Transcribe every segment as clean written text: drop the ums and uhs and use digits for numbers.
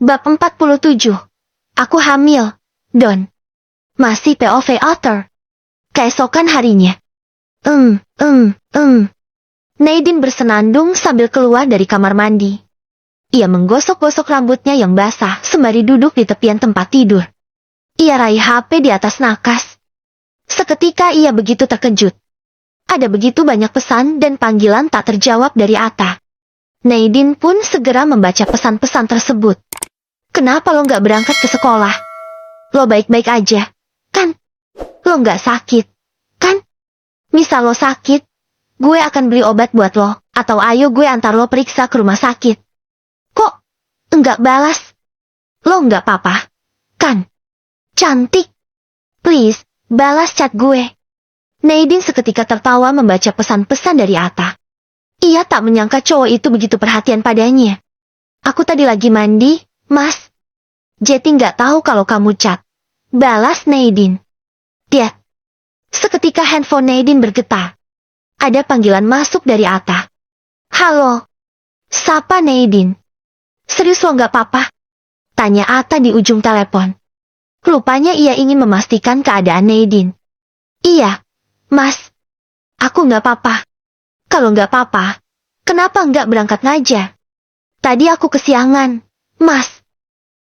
Bab 47. Aku hamil. Don. Masih POV author. Keesokan harinya. Nadine bersenandung sambil keluar dari kamar mandi. Ia menggosok-gosok rambutnya yang basah sembari duduk di tepian tempat tidur. Ia raih HP di atas nakas. Seketika ia begitu terkejut. Ada begitu banyak pesan dan panggilan tak terjawab dari Atta. Nadine pun segera membaca pesan-pesan tersebut. Kenapa lo nggak berangkat ke sekolah? Lo baik-baik aja, kan? Lo nggak sakit, kan? Misal lo sakit, gue akan beli obat buat lo, atau ayo gue antar lo periksa ke rumah sakit. Kok enggak balas? Lo nggak apa-apa, kan? Cantik. Please, balas chat gue. Nadine seketika tertawa membaca pesan-pesan dari Atta. Ia tak menyangka cowok itu begitu perhatian padanya. Aku tadi lagi mandi, Mas. Jetty nggak tahu kalau kamu chat. Balas Nadine. Dia. Seketika handphone Nadine bergetar. Ada panggilan masuk dari Atta. Halo. Sapa Nadine. Serius lo nggak apa-apa? Tanya Atta di ujung telepon. Rupanya ia ingin memastikan keadaan Nadine. Iya, Mas. Aku nggak apa-apa. Kalau nggak apa-apa, kenapa nggak berangkat ngajar? Tadi aku kesiangan, Mas.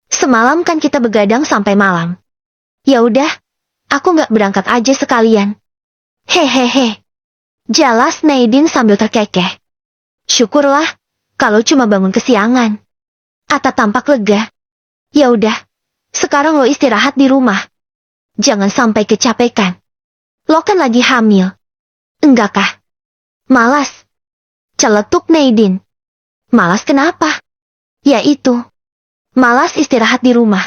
Semalam kan kita begadang sampai malam. Ya udah, aku nggak berangkat aja sekalian. Hehehe. Jelas Nadine sambil terkekeh. Syukurlah, kalau cuma bangun kesiangan. Atta tampak lega. Ya udah, sekarang lo istirahat di rumah. Jangan sampai kecapekan. Lo kan lagi hamil. Enggak kah? Malas. Celetuk Nadine. Malas kenapa? Ya itu. Malas istirahat di rumah.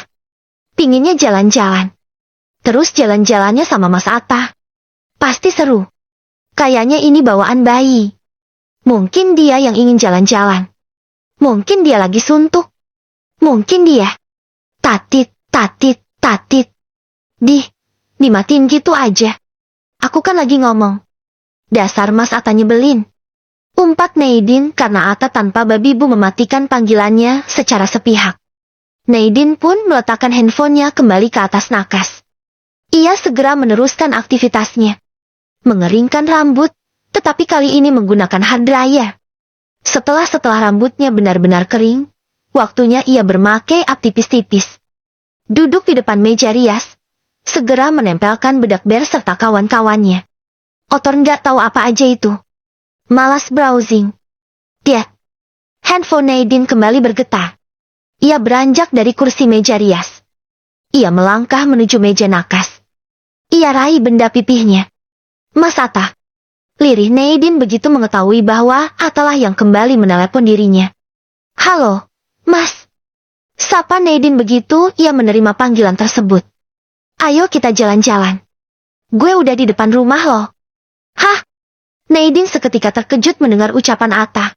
Pinginnya jalan-jalan. Terus jalan-jalannya sama Mas Atta. Pasti seru. Kayaknya ini bawaan bayi. Mungkin dia yang ingin jalan-jalan. Mungkin dia lagi suntuk. Mungkin dia. Tatit. Dimatiin gitu aja. Aku kan lagi ngomong. Dasar Mas Atta nyebelin. Umpat Nadine karena Atta tanpa babi bu mematikan panggilannya secara sepihak. Nadine pun meletakkan handphonenya kembali ke atas nakas. Ia segera meneruskan aktivitasnya. Mengeringkan rambut, tetapi kali ini menggunakan hair dryer. Setelah rambutnya benar-benar kering, waktunya ia bermakai up tipis-tipis. Duduk di depan meja rias, segera menempelkan bedak ber serta kawan-kawannya. Otor nggak tahu apa aja itu. Malas browsing. Dia. Handphone Nadine kembali bergetar. Ia beranjak dari kursi meja rias. Ia melangkah menuju meja nakas. Ia raih benda pipihnya. Mas Atta. Lirih Nadine begitu mengetahui bahwa Attalah yang kembali menelepon dirinya. Halo, Mas. Sapa Nadine begitu ia menerima panggilan tersebut. Ayo kita jalan-jalan. Gue udah di depan rumah lo. Hah? Nadine seketika terkejut mendengar ucapan Atta.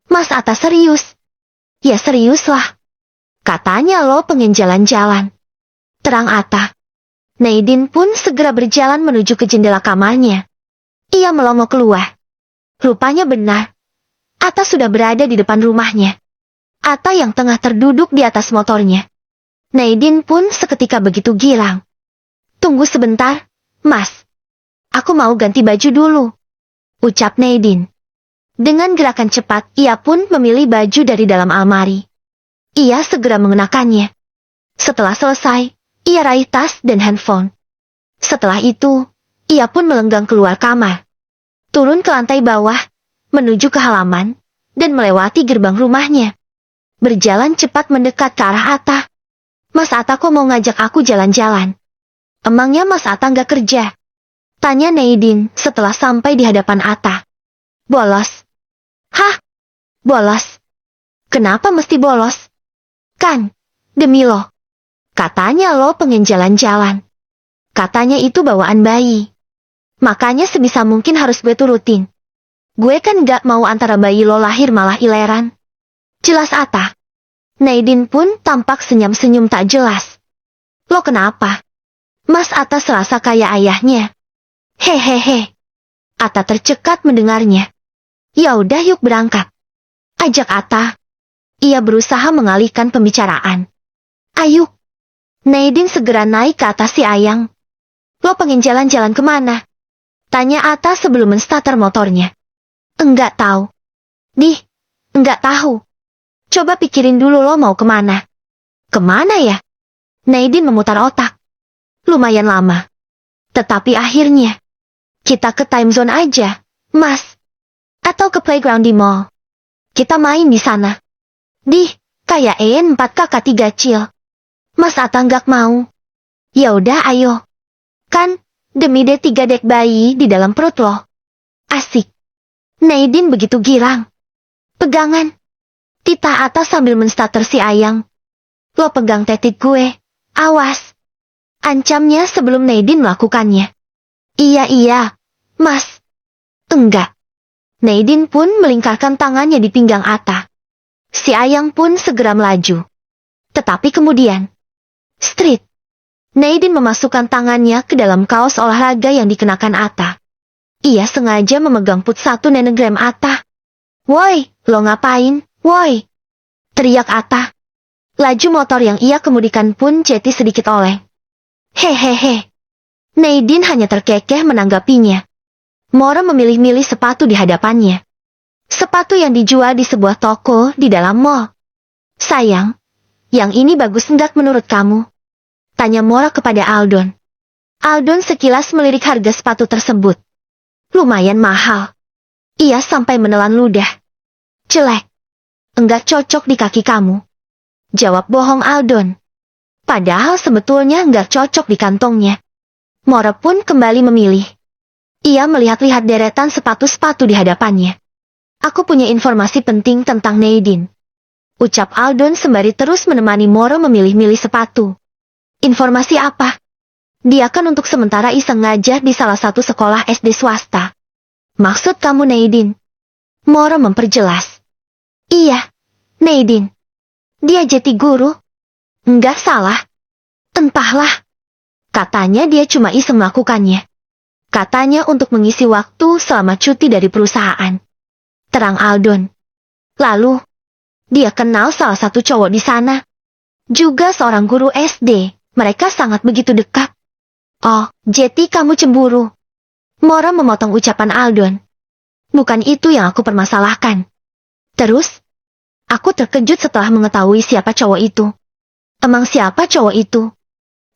Mas Atta serius? Ya serius lah. Katanya lo pengen jalan-jalan. Terang Atta. Nadine pun segera berjalan menuju ke jendela kamarnya. Ia melongo keluar. Rupanya benar. Atta sudah berada di depan rumahnya. Atta yang tengah terduduk di atas motornya. Nadine pun seketika begitu girang. Tunggu sebentar, Mas. Aku mau ganti baju dulu. Ucap Nadine. Dengan gerakan cepat, ia pun memilih baju dari dalam almari. Ia segera mengenakannya. Setelah selesai, ia raih tas dan handphone. Setelah itu, ia pun melenggang keluar kamar. Turun ke lantai bawah, menuju ke halaman, dan melewati gerbang rumahnya. Berjalan cepat mendekat ke arah Atta. Mas Atta kok mau ngajak aku jalan-jalan? Emangnya Mas Atta nggak kerja? Tanya Nadine setelah sampai di hadapan Atta. Bolos. Hah? Bolos? Kenapa mesti bolos? Kan, demi lo. Katanya lo pengen jalan-jalan. Katanya itu bawaan bayi. Makanya sebisa mungkin harus gue turutin. Gue kan gak mau antara bayi lo lahir malah ileran. Jelas Atta. Nadine pun tampak senyum-senyum tak jelas. Lo kenapa? Mas Atta serasa kayak ayahnya. Hehehe. Atta tercekat mendengarnya. Ya udah yuk berangkat. Ajak Atta. Ia berusaha mengalihkan pembicaraan. Ayo. Nadine segera naik ke atas si Ayang. Lo pengen jalan-jalan kemana? Tanya Atta sebelum menstarter motornya. Enggak tahu. Enggak tahu. Coba pikirin dulu lo mau kemana. Kemana ya? Nadine memutar otak. Lumayan lama. Tetapi akhirnya, kita ke time zone aja, Mas. Atau ke playground di mall. Kita main di sana. Kayak EN4KK3 Chill. Mas Atta nggak mau. Ya udah ayo. Kan, demi D3 dek bayi di dalam perut lo. Asik. Nadine begitu girang. Pegangan. Titah Atta sambil menstarter si Ayang. Lo pegang tetik gue. Awas. Ancamnya sebelum Nadine melakukannya. Iya, Mas. Enggak. Nadine pun melingkarkan tangannya di pinggang Atta. Si Ayang pun segera melaju. Tetapi kemudian, Street. Nadine memasukkan tangannya ke dalam kaos olahraga yang dikenakan Atta. Ia sengaja memegang put 1 nanogram Atta. Woi, lo ngapain, woi? Teriak Atta. Laju motor yang ia kemudikan pun jeti sedikit oleng. Hehehe. Nadine hanya terkekeh menanggapinya. Mora memilih-milih sepatu di hadapannya. Sepatu yang dijual di sebuah toko di dalam mall. Sayang, yang ini bagus enggak menurut kamu? Tanya Mora kepada Aldon. Aldon sekilas melirik harga sepatu tersebut. Lumayan mahal. Ia sampai menelan ludah. Jelek. Enggak cocok di kaki kamu. Jawab bohong Aldon. Padahal sebetulnya enggak cocok di kantongnya. Mora pun kembali memilih. Ia melihat-lihat deretan sepatu-sepatu di hadapannya. Aku punya informasi penting tentang Nadine. Ucap Aldon sembari terus menemani Mora memilih-milih sepatu. Informasi apa? Dia kan untuk sementara iseng ngajar di salah satu sekolah SD swasta. Maksud kamu Nadine? Mora memperjelas. Iya, Nadine. Dia jadi guru. Enggak salah. Entahlah. Katanya dia cuma iseng melakukannya. Katanya untuk mengisi waktu selama cuti dari perusahaan. Terang Aldon. Lalu, dia kenal salah satu cowok di sana. Juga seorang guru SD. Mereka sangat begitu dekat. Oh, jadi kamu cemburu. Mora memotong ucapan Aldon. Bukan itu yang aku permasalahkan. Terus, aku terkejut setelah mengetahui siapa cowok itu. Emang siapa cowok itu?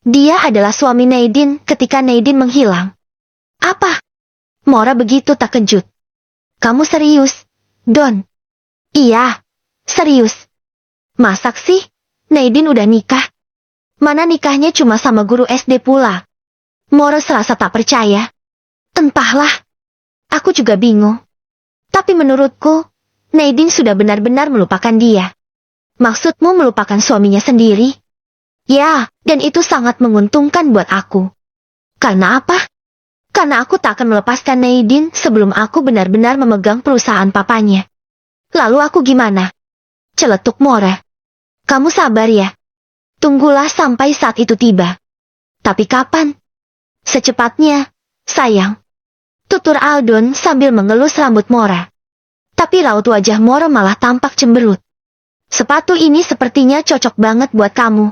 Dia adalah suami Nadine ketika Nadine menghilang. Apa? Mora begitu tak kejut. Kamu serius, Don? Iya, serius. Masak sih? Nadine udah nikah. Mana nikahnya cuma sama guru SD pula. Mora serasa tak percaya. Entahlah. Aku juga bingung. Tapi menurutku, Nadine sudah benar-benar melupakan dia. Maksudmu melupakan suaminya sendiri? Ya, dan itu sangat menguntungkan buat aku. Karena apa? Karena aku tak akan melepaskan Nadine sebelum aku benar-benar memegang perusahaan papanya. Lalu aku gimana? Celetuk Mora. Kamu sabar ya. Tunggulah sampai saat itu tiba. Tapi kapan? Secepatnya, sayang. Tutur Aldon sambil mengelus rambut Mora. Tapi raut wajah Mora malah tampak cemberut. Sepatu ini sepertinya cocok banget buat kamu,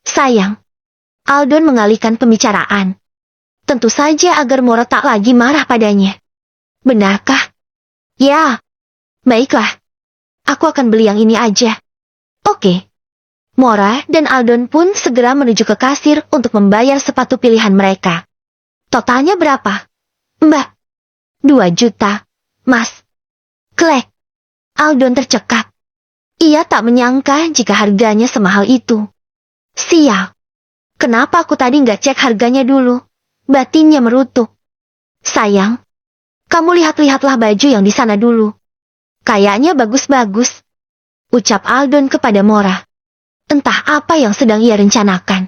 sayang. Aldon mengalihkan pembicaraan. Tentu saja agar Mora tak lagi marah padanya. Benarkah? Ya. Baiklah. Aku akan beli yang ini aja. Oke. Mora dan Aldon pun segera menuju ke kasir untuk membayar sepatu pilihan mereka. Totalnya berapa? Mbak. 2 juta, Mas. Klek. Aldon tercekat. Ia tak menyangka jika harganya semahal itu. Sial. Kenapa aku tadi nggak cek harganya dulu? Batinnya merutuk. Sayang. Kamu lihat-lihatlah baju yang di sana dulu. Kayaknya bagus-bagus. Ucap Aldon kepada Mora. Entah apa yang sedang ia rencanakan.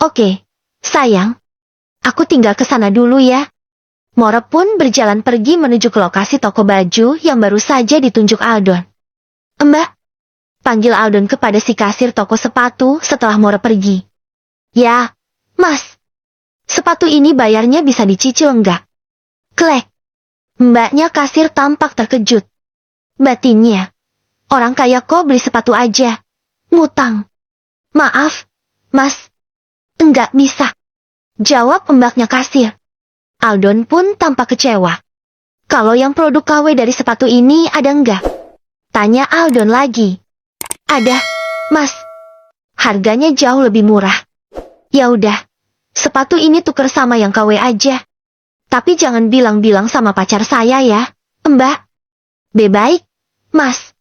Oke, sayang. Aku tinggal ke sana dulu ya. Mora pun berjalan pergi menuju ke lokasi toko baju yang baru saja ditunjuk Aldon. Mbak. Panggil Aldon kepada si kasir toko sepatu setelah Mora pergi. Ya, Mas. Sepatu ini bayarnya bisa dicicil enggak? Klek. Mbaknya kasir tampak terkejut. Batinnya. Orang kaya kok beli sepatu aja. Ngutang. Maaf, Mas, enggak bisa. Jawab pembaknya kasir. Aldon pun tampak kecewa. Kalau yang produk KW dari sepatu ini ada enggak? Tanya Aldon lagi. Ada, Mas. Harganya jauh lebih murah. Ya udah, sepatu ini tuker sama yang KW aja. Tapi jangan bilang-bilang sama pacar saya ya, Mbak. Baik, Mas.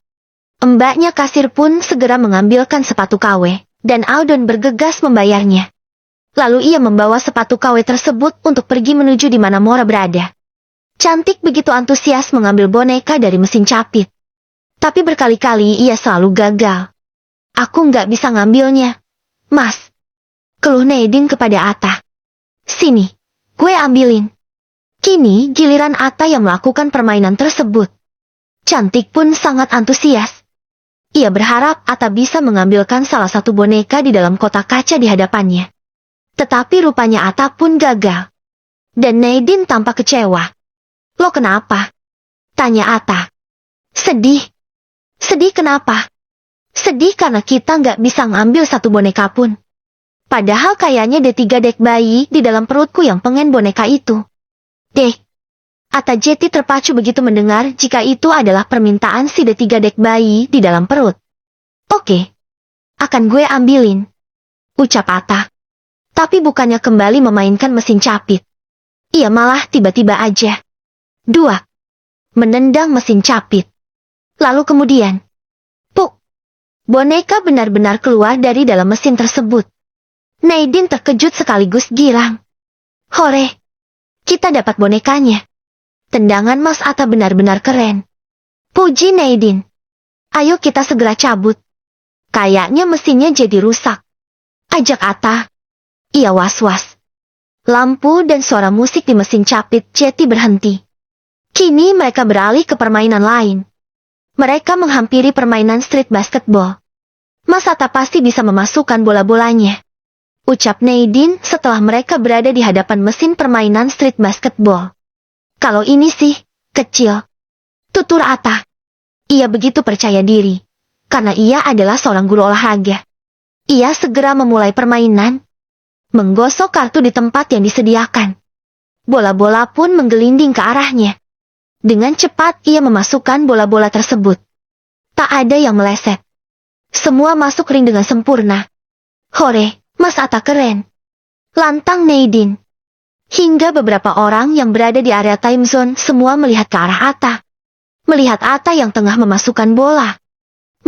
Mbaknya kasir pun segera mengambilkan sepatu KW, dan Aldon bergegas membayarnya. Lalu ia membawa sepatu KW tersebut untuk pergi menuju di mana Mora berada. Cantik begitu antusias mengambil boneka dari mesin capit. Tapi berkali-kali ia selalu gagal. Aku nggak bisa ngambilnya, Mas. Keluh Nadine kepada Atta. Sini, gue ambilin. Kini giliran Atta yang melakukan permainan tersebut. Cantik pun sangat antusias. Ia berharap Atta bisa mengambilkan salah satu boneka di dalam kotak kaca di hadapannya. Tetapi rupanya Atta pun gagal. Dan Nadine tampak kecewa. Lo kenapa? Tanya Atta. Sedih. Sedih kenapa? Sedih karena kita nggak bisa ngambil satu boneka pun. Padahal kayaknya ada 3 dek bayi di dalam perutku yang pengen boneka itu. Dek. Atta Jetty terpacu begitu mendengar jika itu adalah permintaan si ada 3 dek bayi di dalam perut. Oke. Akan gue ambilin. Ucap Atta. Tapi bukannya kembali memainkan mesin capit. Ia malah tiba-tiba aja. 2. Menendang mesin capit. Lalu kemudian. Puk. Boneka benar-benar keluar dari dalam mesin tersebut. Nadine terkejut sekaligus girang. Hore. Kita dapat bonekanya. Tendangan Mas Atta benar-benar keren. Puji Nadine. Ayo kita segera cabut. Kayaknya mesinnya jadi rusak. Ajak Atta. Ia was-was. Lampu dan suara musik di mesin capit Jetty berhenti. Kini mereka beralih ke permainan lain. Mereka menghampiri permainan street basketball. Mas Atta pasti bisa memasukkan bola-bolanya. Ucap Nadine setelah mereka berada di hadapan mesin permainan street basketball. Kalau ini sih, kecil. Tutur Atta. Ia begitu percaya diri. Karena ia adalah seorang guru olahraga. Ia segera memulai permainan. Menggosok kartu di tempat yang disediakan. Bola-bola pun menggelinding ke arahnya. Dengan cepat ia memasukkan bola-bola tersebut. Tak ada yang meleset. Semua masuk ring dengan sempurna. Hore, Mas Atta keren. Lantang Nadine. Hingga beberapa orang yang berada di area time zone semua melihat ke arah Atta. Melihat Atta yang tengah memasukkan bola.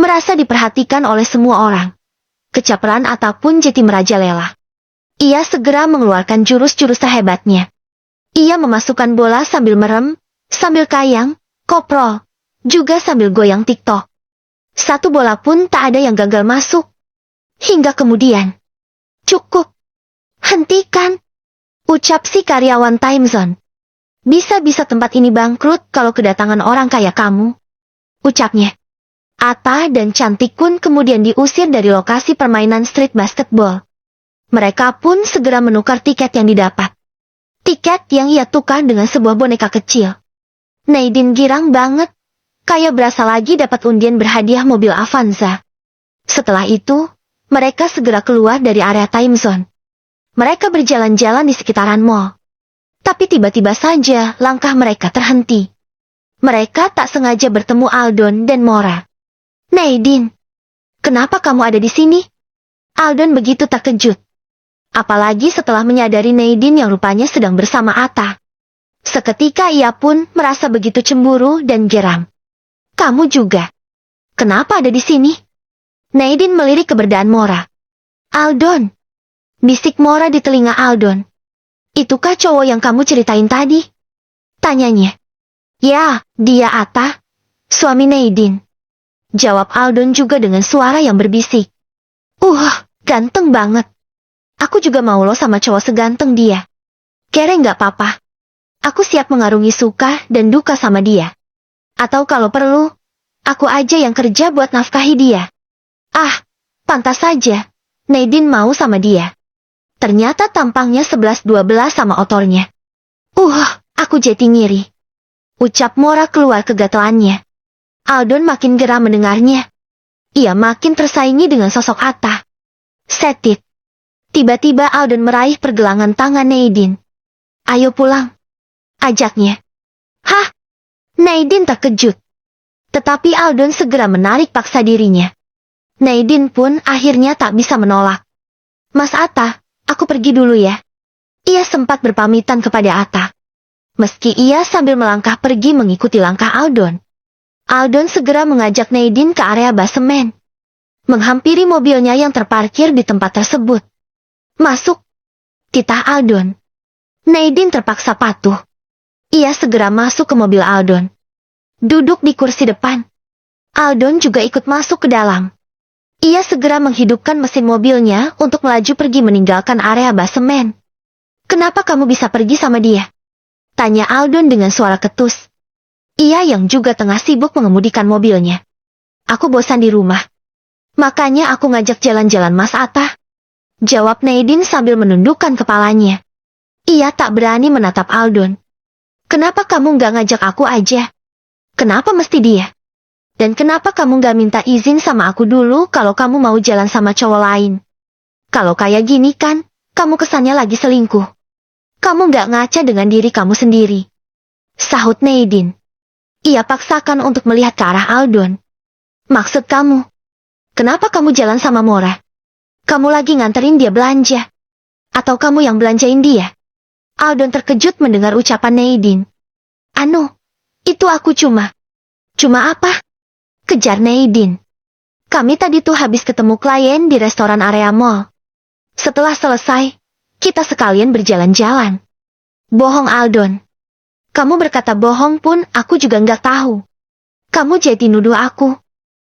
Merasa diperhatikan oleh semua orang. Kecaperan Atta pun jadi merajalela. Ia segera mengeluarkan jurus-jurus terhebatnya. Ia memasukkan bola sambil merem, sambil kayang, koprol, juga sambil goyang TikTok. Satu bola pun tak ada yang gagal masuk. Hingga kemudian. Cukup. Hentikan. Ucap si karyawan time zone. Bisa-bisa tempat ini bangkrut kalau kedatangan orang kaya kamu. Ucapnya. Atta dan Cantik pun kemudian diusir dari lokasi permainan street basketball. Mereka pun segera menukar tiket yang didapat. Tiket yang ia tukar dengan sebuah boneka kecil. Nadine girang banget. Kayak berasa lagi dapat undian berhadiah mobil Avanza. Setelah itu, mereka segera keluar dari area time zone. Mereka berjalan-jalan di sekitaran mall. Tapi tiba-tiba saja langkah mereka terhenti. Mereka tak sengaja bertemu Aldon dan Mora. Nadine, kenapa kamu ada di sini? Aldon begitu terkejut. Apalagi setelah menyadari Nadine yang rupanya sedang bersama Atta. Seketika ia pun merasa begitu cemburu dan geram. Kamu juga. Kenapa ada di sini? Nadine melirik keberadaan Mora. Aldon. Bisik Mora di telinga Aldon. Itukah cowok yang kamu ceritain tadi? Tanyanya. Ya, dia Atta. Suami Nadine. Jawab Aldon juga dengan suara yang berbisik. Ganteng banget. Aku juga mau lo sama cowok seganteng dia. Kere nggak apa-apa. Aku siap mengarungi suka dan duka sama dia. Atau kalau perlu, aku aja yang kerja buat nafkahi dia. Pantas saja. Nadine mau sama dia. Ternyata tampangnya 11-12 sama otornya. Aku jadi ngiri. Ucap Mora keluar kegatelannya. Aldon makin geram mendengarnya. Ia makin tersaingi dengan sosok Atta. Setit. Tiba-tiba Aldon meraih pergelangan tangan Nadine. Ayo pulang, ajaknya. Hah? Nadine terkejut. Tetapi Aldon segera menarik paksa dirinya. Nadine pun akhirnya tak bisa menolak. Mas Atta, aku pergi dulu ya. Ia sempat berpamitan kepada Atta. Meski ia sambil melangkah pergi mengikuti langkah Aldon. Aldon segera mengajak Nadine ke area basemen. Menghampiri mobilnya yang terparkir di tempat tersebut. Masuk, titah Aldon. Nadine terpaksa patuh. Ia segera masuk ke mobil Aldon. Duduk di kursi depan. Aldon juga ikut masuk ke dalam. Ia segera menghidupkan mesin mobilnya untuk melaju pergi meninggalkan area basemen. Kenapa kamu bisa pergi sama dia? Tanya Aldon dengan suara ketus. Ia yang juga tengah sibuk mengemudikan mobilnya. Aku bosan di rumah. Makanya aku ngajak jalan-jalan Mas Atta. Jawab Nadine sambil menundukkan kepalanya. Ia tak berani menatap Aldon. Kenapa kamu nggak ngajak aku aja? Kenapa mesti dia? Dan kenapa kamu nggak minta izin sama aku dulu kalau kamu mau jalan sama cowok lain? Kalau kayak gini kan, kamu kesannya lagi selingkuh. Kamu nggak ngaca dengan diri kamu sendiri. Sahut Nadine. Ia paksakan untuk melihat ke arah Aldon. Maksud kamu? Kenapa kamu jalan sama Mora? Kamu lagi nganterin dia belanja? Atau kamu yang belanjain dia? Aldon terkejut mendengar ucapan Nadine. Anu, itu aku cuma apa? Kejar Nadine. Kami tadi tuh habis ketemu klien di restoran area mall. Setelah selesai, kita sekalian berjalan-jalan. Bohong Aldon. Kamu berkata bohong pun aku juga nggak tahu. Kamu jadi nuduh aku.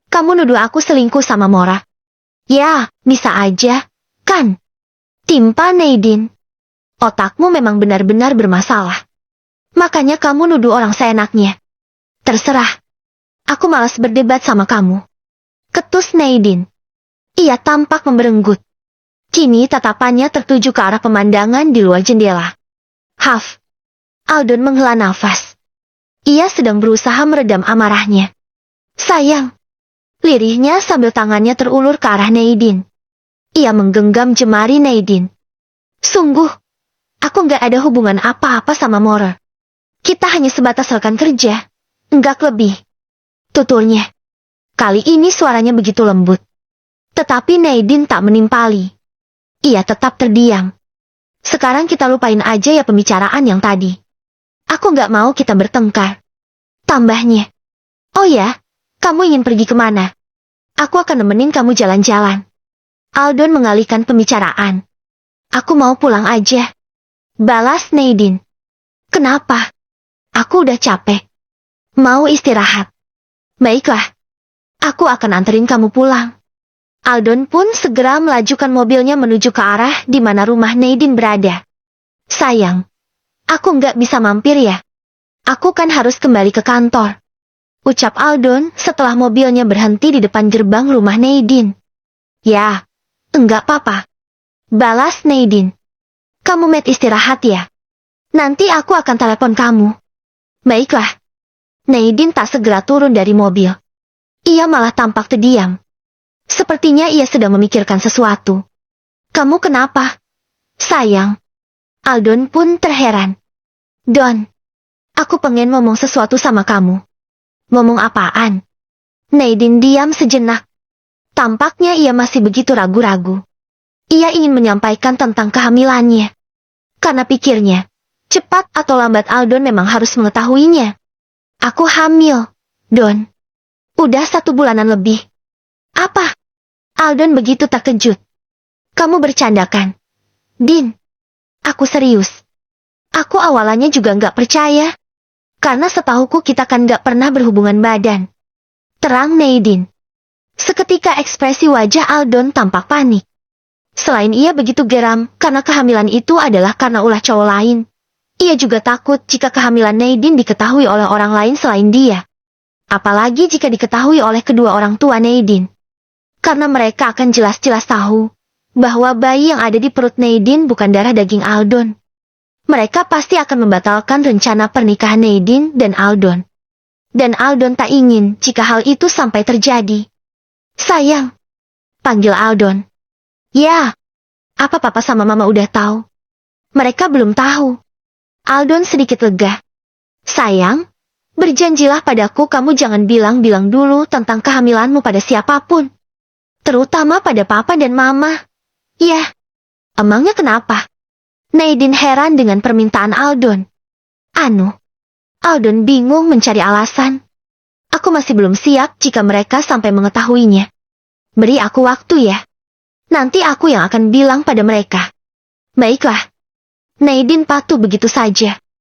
Kamu nuduh aku selingkuh sama Mora. Ya, bisa aja, kan? Timpa Nadine. Otakmu memang benar-benar bermasalah. Makanya kamu nuduh orang seenaknya. Terserah. Aku malas berdebat sama kamu. Ketus Nadine. Ia tampak memberenggut. Kini tatapannya tertuju ke arah pemandangan di luar jendela. Haf. Aldon menghela nafas. Ia sedang berusaha meredam amarahnya. Sayang. Lirihnya sambil tangannya terulur ke arah Nadine. Ia menggenggam jemari Nadine. Sungguh. Aku nggak ada hubungan apa-apa sama Mora. Kita hanya sebatas rekan kerja. Enggak lebih. Tuturnya. Kali ini suaranya begitu lembut. Tetapi Nadine tak menimpali. Ia tetap terdiam. Sekarang kita lupain aja ya pembicaraan yang tadi. Aku nggak mau kita bertengkar. Tambahnya. Oh ya, kamu ingin pergi kemana? Aku akan nemenin kamu jalan-jalan. Aldon mengalihkan pembicaraan. Aku mau pulang aja. Balas Nadine. Kenapa? Aku udah capek. Mau istirahat. Baiklah. Aku akan anterin kamu pulang. Aldon pun segera melajukan mobilnya menuju ke arah di mana rumah Nadine berada. Sayang. Aku nggak bisa mampir ya. Aku kan harus kembali ke kantor. Ucap Aldon setelah mobilnya berhenti di depan gerbang rumah Nadine. Ya, enggak apa-apa. Balas Nadine. Kamu istirahat ya. Nanti aku akan telepon kamu. Baiklah. Nadine tak segera turun dari mobil. Ia malah tampak terdiam. Sepertinya ia sedang memikirkan sesuatu. Kamu kenapa? Sayang. Aldon pun terheran. Don. Aku pengen ngomong sesuatu sama kamu. Ngomong apaan? Nadine diam sejenak. Tampaknya ia masih begitu ragu-ragu. Ia ingin menyampaikan tentang kehamilannya. Karena pikirnya, cepat atau lambat Aldon memang harus mengetahuinya. Aku hamil, Don. Udah 1 bulanan lebih. Apa? Aldon begitu terkejut. Kamu bercandakan? Din. Aku serius. Aku awalnya juga nggak percaya. Karena setahuku kita kan nggak pernah berhubungan badan. Terang Nadine. Seketika ekspresi wajah Aldon tampak panik. Selain ia begitu geram karena kehamilan itu adalah karena ulah cowok lain. Ia juga takut jika kehamilan Nadine diketahui oleh orang lain selain dia. Apalagi jika diketahui oleh kedua orang tua Nadine. Karena mereka akan jelas-jelas tahu bahwa bayi yang ada di perut Nadine bukan darah daging Aldon. Mereka pasti akan membatalkan rencana pernikahan Nadine dan Aldon. Dan Aldon tak ingin jika hal itu sampai terjadi. Sayang. Panggil Aldon. Ya. Apa papa sama mama udah tahu? Mereka belum tahu. Aldon sedikit lega. Sayang, berjanjilah padaku kamu jangan bilang-bilang dulu tentang kehamilanmu pada siapapun. Terutama pada papa dan mama. Ya, emangnya kenapa? Nadine heran dengan permintaan Aldon. Aldon bingung mencari alasan. Aku masih belum siap jika mereka sampai mengetahuinya. Beri aku waktu ya. Nanti aku yang akan bilang pada mereka. Baiklah. Nadine patuh begitu saja.